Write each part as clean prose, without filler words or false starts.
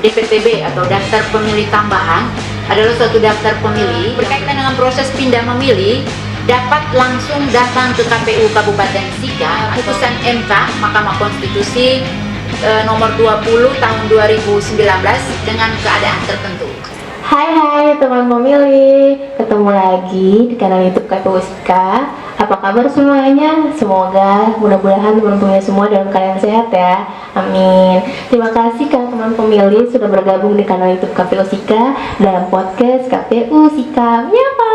DPTB atau daftar pemilih tambahan adalah suatu daftar pemilih berkaitan dengan proses pindah memilih dapat langsung datang ke KPU Kabupaten Sika. Putusan MK Mahkamah Konstitusi nomor 20 tahun 2019 dengan keadaan tertentu. Hai teman pemilih, ketemu lagi di kanal YouTube KPU Sika. Apa kabar semuanya? Semoga mudah-mudahan teman pemilih semua dalam keadaan sehat ya. Amin. Terima kasih kan teman pemilih sudah bergabung di kanal YouTube KPU Sika dalam podcast KPU Sika Menyapa.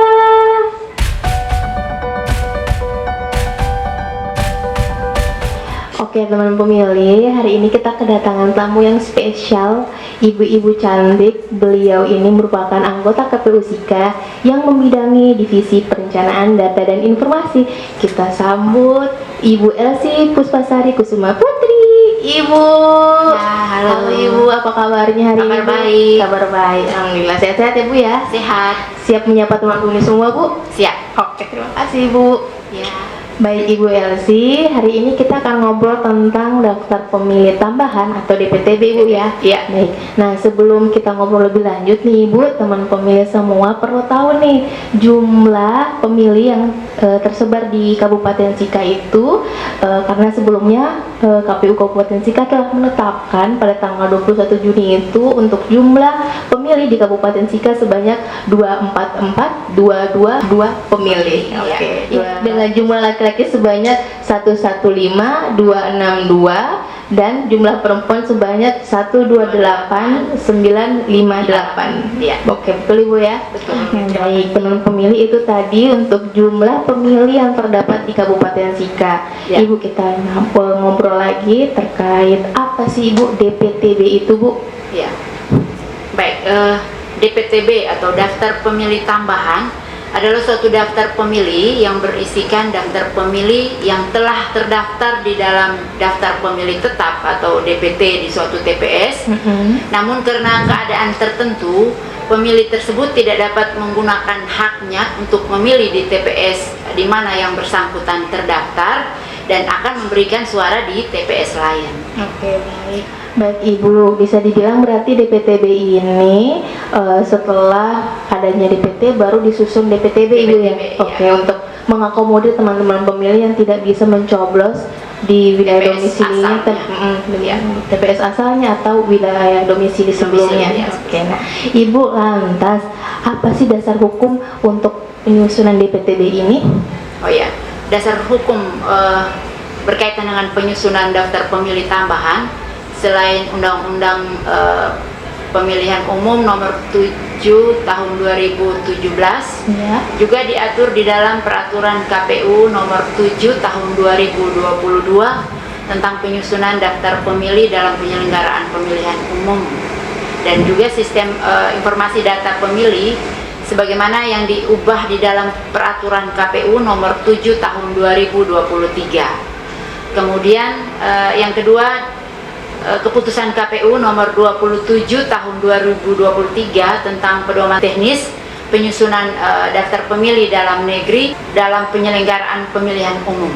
Oke teman pemilih, hari ini kita kedatangan tamu yang spesial, ibu-ibu cantik. Beliau ini merupakan anggota KPU Sika yang membidangi divisi perencanaan data dan informasi. Kita sambut Ibu Elsie Puspasari Kusuma Putri. Ibu, Ya, halo Ibu, apa kabarnya hari Kabar ini? baik. Kabar baik, alhamdulillah. Sehat-sehat ya Bu ya? Sehat. Siap menyapa teman pemilih semua Bu? Siap. Oke, terima kasih Bu. Ya. Baik Ibu Elsie, hari ini kita akan ngobrol tentang daftar pemilih tambahan atau DPTB Ibu ya. Iya. Baik. Nah, sebelum kita ngobrol lebih lanjut nih Ibu, teman pemilih semua perlu tahu nih jumlah pemilih yang tersebar di Kabupaten Sika itu karena sebelumnya KPU Kabupaten Sika telah menetapkan pada tanggal 21 Juni itu untuk jumlah pemilih di Kabupaten Sika sebanyak 244.222 pemilih. Iya. Oke. Iya. Dengan jumlah laki-laki sebanyak 115.262 dan jumlah perempuan sebanyak 128.958. Iya. Oke, betul Ibu ya? Betul. Baik, teman pemilih itu tadi untuk jumlah pemilih yang terdapat di Kabupaten Sika. Ya. Ibu, kita ngobrol lagi terkait apa sih Ibu DPTB itu Bu? Ya. Baik, DPTB atau daftar pemilih tambahan adalah suatu daftar pemilih yang berisikan daftar pemilih yang telah terdaftar di dalam daftar pemilih tetap atau DPT di suatu TPS. Namun karena keadaan tertentu, pemilih tersebut tidak dapat menggunakan haknya untuk memilih di TPS di mana yang bersangkutan terdaftar dan akan memberikan suara di TPS lain. Oke, baik. Baik Ibu, bisa dibilang berarti DPTB ini setelah adanya DPT baru disusun DPTB Ibu ya? DPTB, Oke, ya. untuk mengakomodir teman-teman pemilih yang tidak bisa mencoblos di wilayah TPS domisilinya, asalnya. TPS asalnya atau wilayah domisili sebelumnya. ya. Oke, nah Ibu lantas apa sih dasar hukum untuk penyusunan DPTB ini? Oh ya, dasar hukum berkaitan dengan penyusunan daftar pemilih tambahan selain Undang-Undang Pemilihan Umum Nomor 7 Tahun 2017 Ya. juga diatur di dalam Peraturan KPU Nomor 7 Tahun 2022 tentang penyusunan daftar pemilih dalam penyelenggaraan pemilihan umum dan juga sistem informasi data pemilih sebagaimana yang diubah di dalam Peraturan KPU Nomor 7 Tahun 2023. Kemudian yang kedua, Keputusan KPU Nomor 27 Tahun 2023 tentang pedoman teknis penyusunan daftar pemilih dalam negeri dalam penyelenggaraan pemilihan umum.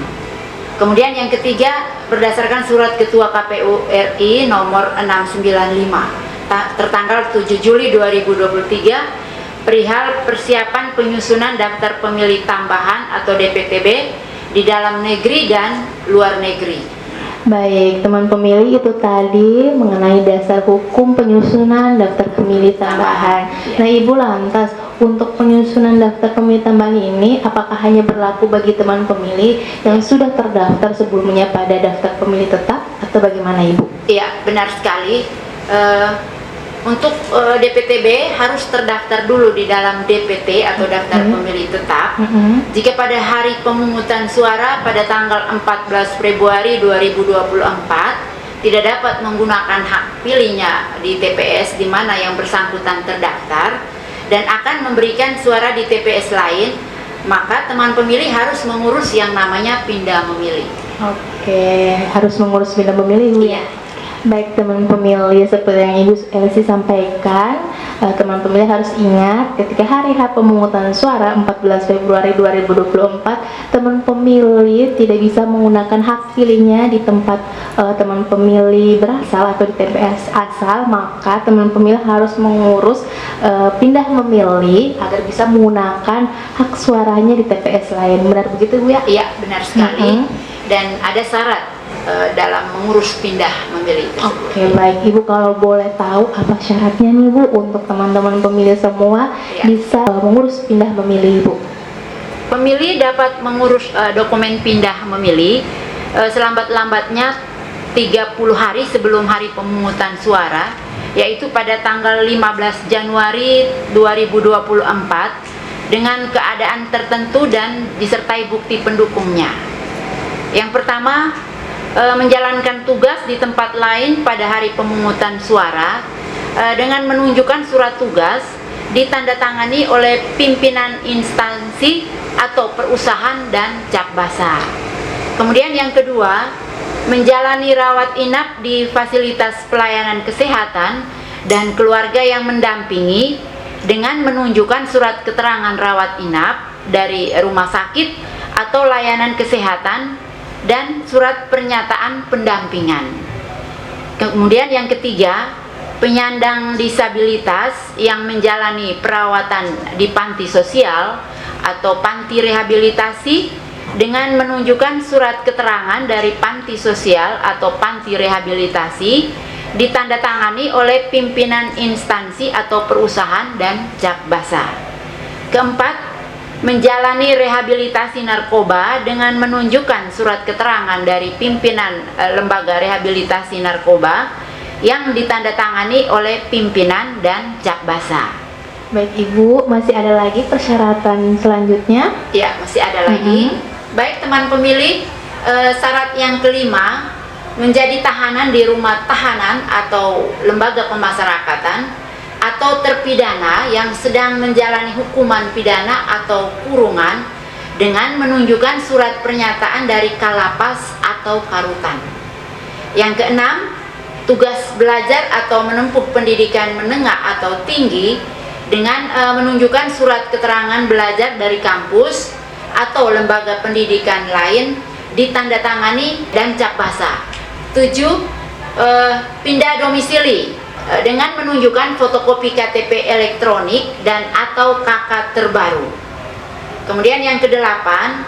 Kemudian yang ketiga, berdasarkan Surat Ketua KPU RI Nomor 695 tertanggal 7 Juli 2023 perihal persiapan penyusunan daftar pemilih tambahan atau DPTB di dalam negeri dan luar negeri. Baik, teman pemilih itu tadi mengenai dasar hukum penyusunan daftar pemilih tambahan. Nah, Ibu lantas untuk penyusunan daftar pemilih tambahan ini apakah hanya berlaku bagi teman pemilih yang sudah terdaftar sebelumnya pada daftar pemilih tetap atau bagaimana Ibu? Iya, benar sekali. Untuk DPTB harus terdaftar dulu di dalam DPT atau daftar pemilih tetap. Jika pada hari pemungutan suara pada tanggal 14 Februari 2024 tidak dapat menggunakan hak pilihnya di TPS di mana yang bersangkutan terdaftar dan akan memberikan suara di TPS lain, maka teman pemilih harus mengurus yang namanya pindah memilih. Oke, harus mengurus pindah memilih Ibu ya? Iya. Baik teman pemilih, seperti yang Ibu Elsie sampaikan, teman pemilih harus ingat ketika hari H pemungutan suara 14 Februari 2024, teman pemilih tidak bisa menggunakan hak pilihnya di tempat teman pemilih berasal atau di TPS asal, maka teman pemilih harus mengurus pindah memilih agar bisa menggunakan hak suaranya di TPS lain. Benar begitu Bu ya? Iya, benar sekali. Dan ada syarat dalam mengurus pindah memilih tersebut. Oke, baik Ibu, kalau boleh tahu apa syaratnya nih Bu untuk teman-teman pemilih semua bisa mengurus pindah memilih Ibu? Pemilih dapat mengurus dokumen pindah memilih selambat-lambatnya 30 hari sebelum hari pemungutan suara, yaitu pada tanggal 15 Januari 2024 dengan keadaan tertentu dan disertai bukti pendukungnya. Yang pertama, menjalankan tugas di tempat lain pada hari pemungutan suara dengan menunjukkan surat tugas ditandatangani oleh pimpinan instansi atau perusahaan dan cap basah. Kemudian yang kedua, menjalani rawat inap di fasilitas pelayanan kesehatan dan keluarga yang mendampingi dengan menunjukkan surat keterangan rawat inap dari rumah sakit atau layanan kesehatan dan surat pernyataan pendampingan. Kemudian yang ketiga, penyandang disabilitas yang menjalani perawatan di panti sosial atau panti rehabilitasi dengan menunjukkan surat keterangan dari panti sosial atau panti rehabilitasi ditandatangani oleh pimpinan instansi atau perusahaan dan cap basah. Keempat, menjalani rehabilitasi narkoba dengan menunjukkan surat keterangan dari pimpinan lembaga rehabilitasi narkoba yang ditandatangani oleh pimpinan dan cap basah. Baik Ibu, masih ada lagi persyaratan selanjutnya? Ya, masih ada lagi. Baik teman pemilih, syarat yang kelima, menjadi tahanan di rumah tahanan atau lembaga pemasyarakatan atau terpidana yang sedang menjalani hukuman pidana atau kurungan dengan menunjukkan surat pernyataan dari Kalapas atau Karutan. Yang keenam, tugas belajar atau menempuh pendidikan menengah atau tinggi dengan menunjukkan surat keterangan belajar dari kampus atau lembaga pendidikan lain ditandatangani dan cap basah. 7. Pindah domisili dengan menunjukkan fotokopi KTP elektronik dan atau KK terbaru. Kemudian yang kedelapan,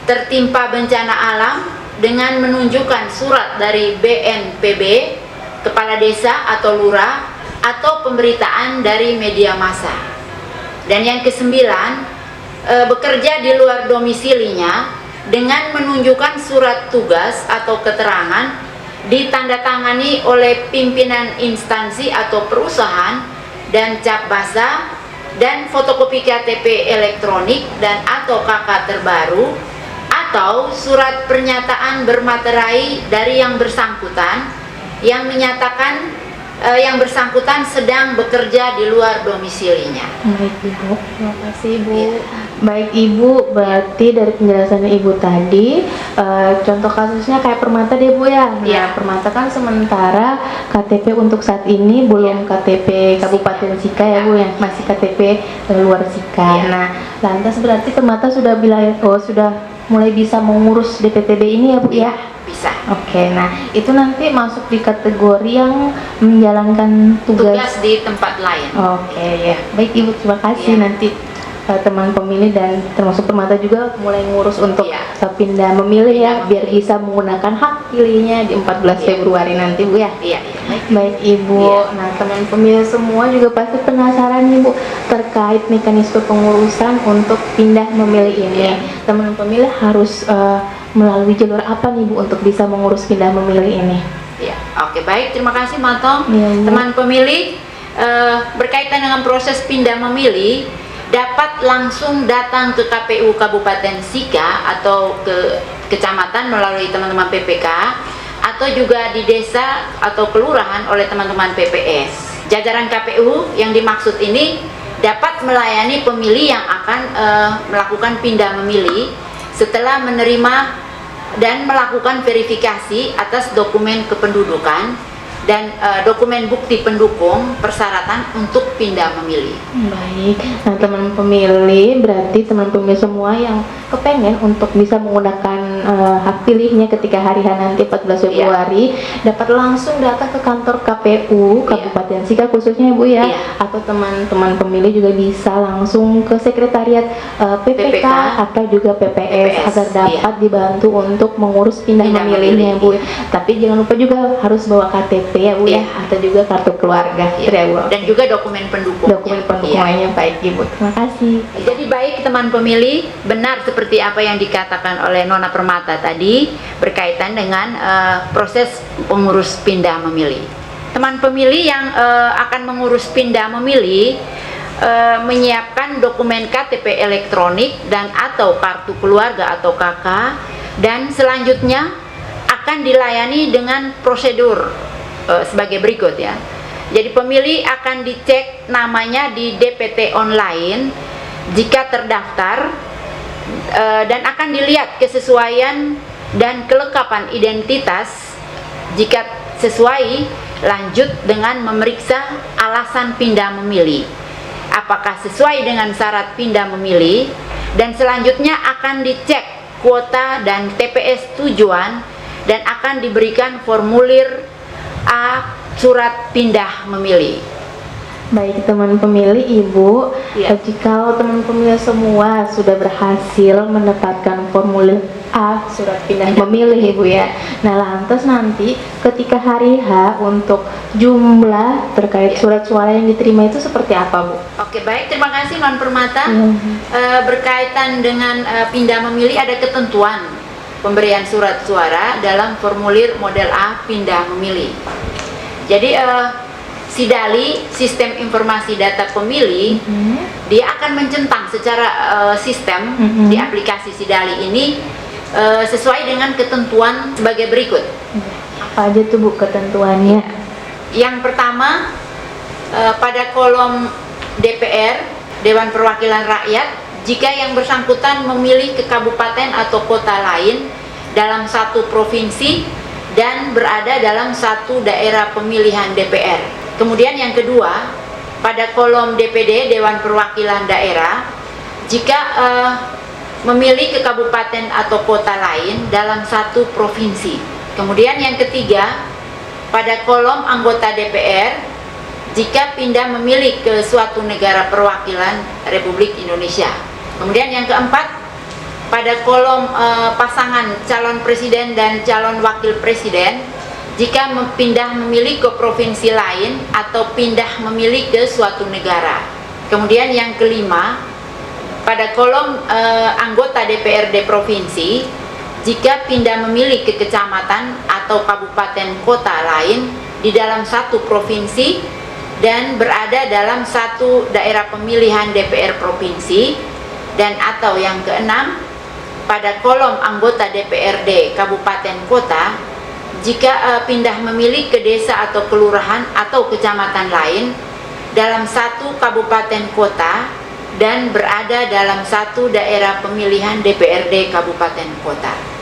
tertimpa bencana alam dengan menunjukkan surat dari BNPB, kepala desa atau lurah, atau pemberitaan dari media massa. Dan yang kesembilan, bekerja di luar domisilinya dengan menunjukkan surat tugas atau keterangan ditandatangani oleh pimpinan instansi atau perusahaan dan cap basah dan fotokopi KTP elektronik dan atau KK terbaru atau surat pernyataan bermaterai dari yang bersangkutan yang menyatakan yang bersangkutan sedang bekerja di luar domisilinya. Baik Ibu, terima kasih Ibu. Baik Ibu, berarti dari penjelasan Ibu tadi, contoh kasusnya kayak Permata deh Bu ya. Nah, Permata kan sementara KTP untuk saat ini belum KTP Kabupaten Sika ya Bu, yang masih KTP luar Sika. Nah, lantas berarti Permata sudah sudah mulai bisa mengurus DPTB ini ya Bu ya? Bisa. Oke, nah itu nanti masuk di kategori yang menjalankan tugas di tempat lain. Oke, ya. Baik Ibu, terima kasih. Nanti teman pemilih dan termasuk Permata juga mulai ngurus untuk pindah memilih ya, biar bisa menggunakan hak pilihnya di 14 Februari nanti Bu ya. Baik Ibu. Nah, teman pemilih semua juga pasti penasaran nih Bu terkait mekanisme pengurusan untuk pindah memilih ini. Teman pemilih harus melalui jalur apa nih Bu untuk bisa mengurus pindah memilih ini? Oke, baik, terima kasih Matong. Teman pemilih, berkaitan dengan proses pindah memilih dapat langsung datang ke KPU Kabupaten Sika atau ke kecamatan melalui teman-teman PPK atau juga di desa atau kelurahan oleh teman-teman PPS. Jajaran KPU yang dimaksud ini dapat melayani pemilih yang akan melakukan pindah memilih setelah menerima dan melakukan verifikasi atas dokumen kependudukan dan dokumen bukti pendukung persyaratan untuk pindah memilih. Baik, nah teman pemilih, berarti teman pemilih semua yang kepengen untuk bisa menggunakan hak pilihnya ketika hari H nanti 14 Februari dapat langsung datang ke kantor KPU Kabupaten Sika khususnya Bu ya, atau teman-teman pemilih juga bisa langsung ke sekretariat PPK atau juga PPS agar dapat dibantu untuk mengurus pindah memilihnya Bu. Tapi jangan lupa juga harus bawa KTP ya Bu ya, atau juga kartu keluarga ya Bu. Dan juga dokumen pendukung. Dokumen pendukungnya baik Ibu. Terima kasih. Jadi baik teman pemilih, benar seperti apa yang dikatakan oleh Nona Permata tadi berkaitan dengan proses pengurus pindah memilih. Teman pemilih yang akan mengurus pindah memilih menyiapkan dokumen KTP elektronik dan atau kartu keluarga atau KK, dan selanjutnya akan dilayani dengan prosedur sebagai berikut ya. Jadi pemilih akan dicek namanya di DPT online jika terdaftar, dan akan dilihat kesesuaian dan kelengkapan identitas. Jika sesuai, lanjut dengan memeriksa alasan pindah memilih apakah sesuai dengan syarat pindah memilih, dan selanjutnya akan dicek kuota dan TPS tujuan, dan akan diberikan formulir A surat pindah memilih. Baik teman pemilih Ibu, jika teman pemilih semua sudah berhasil mendapatkan formulir A surat pindah memilih Ibu ya. Nah lantas nanti ketika hari H untuk jumlah terkait surat suara yang diterima itu seperti apa Bu? Oke baik, terima kasih Non Permata. Berkaitan dengan pindah memilih ada ketentuan pemberian surat suara dalam formulir model A pindah memilih. Jadi SIDALI, Sistem Informasi Data Pemilih, dia akan mencentang secara sistem di aplikasi SIDALI ini sesuai dengan ketentuan sebagai berikut. Apa aja tuh Bu ketentuannya? Yang pertama, pada kolom DPR, Dewan Perwakilan Rakyat, jika yang bersangkutan memilih ke kabupaten atau kota lain dalam satu provinsi dan berada dalam satu daerah pemilihan DPR. Kemudian yang kedua, pada kolom DPD Dewan Perwakilan Daerah, jika memilih ke kabupaten atau kota lain dalam satu provinsi. Kemudian yang ketiga, pada kolom anggota DPR, jika pindah memilih ke suatu negara perwakilan Republik Indonesia. Kemudian yang keempat, pada kolom pasangan calon presiden dan calon wakil presiden, jika pindah memilih ke provinsi lain atau pindah memilih ke suatu negara. Kemudian yang kelima, pada kolom anggota DPRD provinsi, jika pindah memilih ke kecamatan atau kabupaten kota lain di dalam satu provinsi dan berada dalam satu daerah pemilihan DPR provinsi. Dan atau yang keenam, pada kolom anggota DPRD kabupaten kota, jika pindah memilih ke desa atau kelurahan atau kecamatan lain dalam satu kabupaten kota dan berada dalam satu daerah pemilihan DPRD kabupaten kota.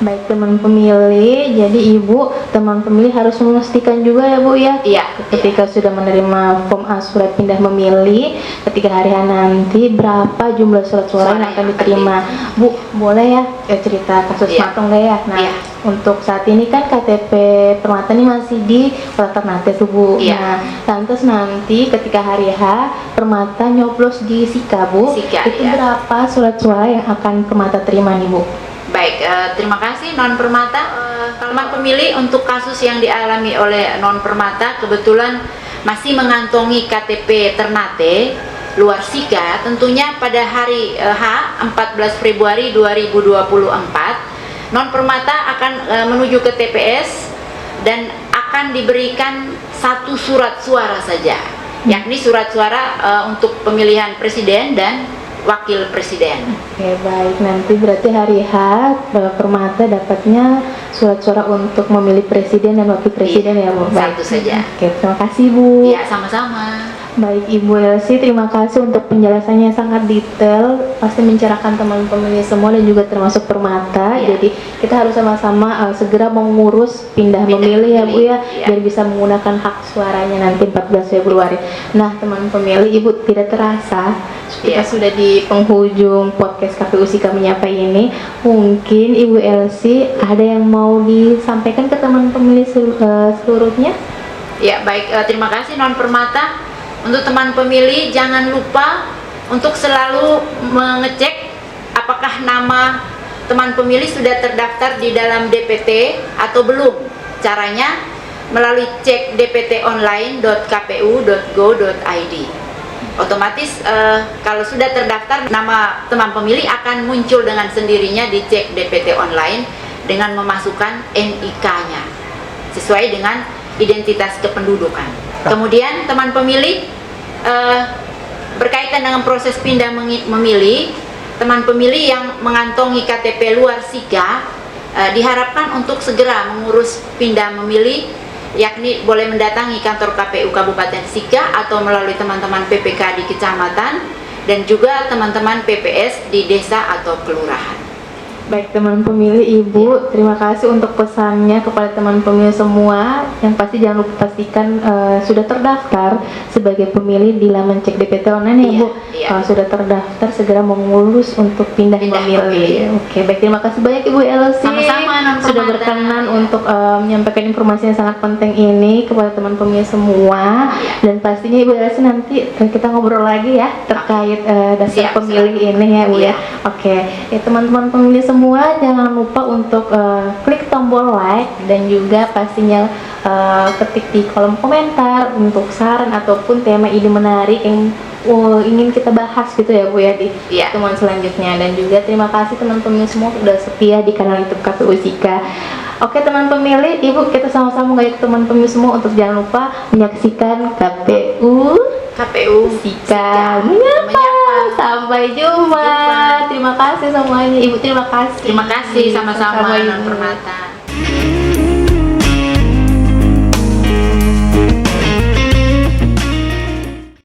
Baik teman pemilih, jadi Ibu, teman pemilih harus memastikan juga ya Bu ya, ketika sudah menerima form A surat pindah memilih, ketika hari H nanti berapa jumlah surat suara yang akan diterima. Bu, boleh ya cerita kasus Matong deh ya. Nah, untuk saat ini kan KTP Permata ini masih di Kota Ternate tuh Bu. Nah, lantas nanti ketika hari H Permata nyoblos di Sika Bu, itu berapa surat suara yang akan Permata terima nih Bu? Baik, terima kasih Non Permata. Teman pemilih, untuk kasus yang dialami oleh Non Permata kebetulan masih mengantongi KTP Ternate luar Sika, tentunya pada hari H 14 Februari 2024 Non Permata akan menuju ke TPS dan akan diberikan satu surat suara saja, yakni surat suara untuk pemilihan presiden dan wakil presiden. Oke baik, nanti berarti hari H Permata dapatnya surat suara untuk memilih presiden dan wakil presiden ya Bu. Satu saja. Oke, terima kasih Bu. Ya, sama-sama. Baik Ibu Elsi, terima kasih untuk penjelasannya yang sangat detail, pasti mencerahkan teman pemilih semua dan juga termasuk Permata. Iya. Jadi kita harus sama-sama segera mengurus pindah memilih ya Bu ya, biar bisa menggunakan hak suaranya nanti 14 Februari. Nah teman pemilih, Ibu, tidak terasa kita sudah di penghujung podcast KPU SIKA Menyapa ini. Mungkin Ibu Elsi ada yang mau disampaikan ke teman pemilih seluruhnya? Ya, baik, terima kasih Non Permata. Untuk teman pemilih, jangan lupa untuk selalu mengecek apakah nama teman pemilih sudah terdaftar di dalam DPT atau belum. Caranya melalui cek dptonline.kpu.go.id. Otomatis kalau sudah terdaftar, nama teman pemilih akan muncul dengan sendirinya di cek DPT online dengan memasukkan NIK-nya sesuai dengan identitas kependudukan. Kemudian teman pemilih berkaitan dengan proses pindah memilih, teman pemilih yang mengantongi KTP luar SIKA diharapkan untuk segera mengurus pindah memilih, yakni boleh mendatangi kantor KPU Kabupaten SIKA atau melalui teman-teman PPK di kecamatan dan juga teman-teman PPS di desa atau kelurahan. Baik teman pemilih, Ibu, terima kasih untuk pesannya kepada teman pemilih semua. Yang pasti jangan lupa pastikan sudah terdaftar sebagai pemilih di laman cek DPT online ya Bu. Kalau sudah terdaftar segera mengurus untuk pindah memilih. Oke, baik, terima kasih banyak Ibu Elsi. Sama-sama, sudah berkenan untuk menyampaikan informasi yang sangat penting ini kepada teman pemilih semua. Dan pastinya Ibu Elsi nanti kita ngobrol lagi ya terkait dasar pemilih ini ya Bu ya. Oke, ya teman-teman pemilih semua, jangan lupa untuk klik tombol like dan juga pastinya ketik di kolom komentar untuk saran ataupun tema ide menarik yang ingin kita bahas gitu ya Bu ya di temuan selanjutnya. Dan juga terima kasih teman pemilih semua sudah setia di kanal YouTube KPU SIKA. Oke teman pemilih, Ibu, kita sama-sama ngajak teman pemilih semua untuk jangan lupa menyaksikan KPU SIKA Menyapa. Sampai jumpa. Terima kasih semuanya Ibu, terima kasih. Terima kasih sama-sama Non Permata.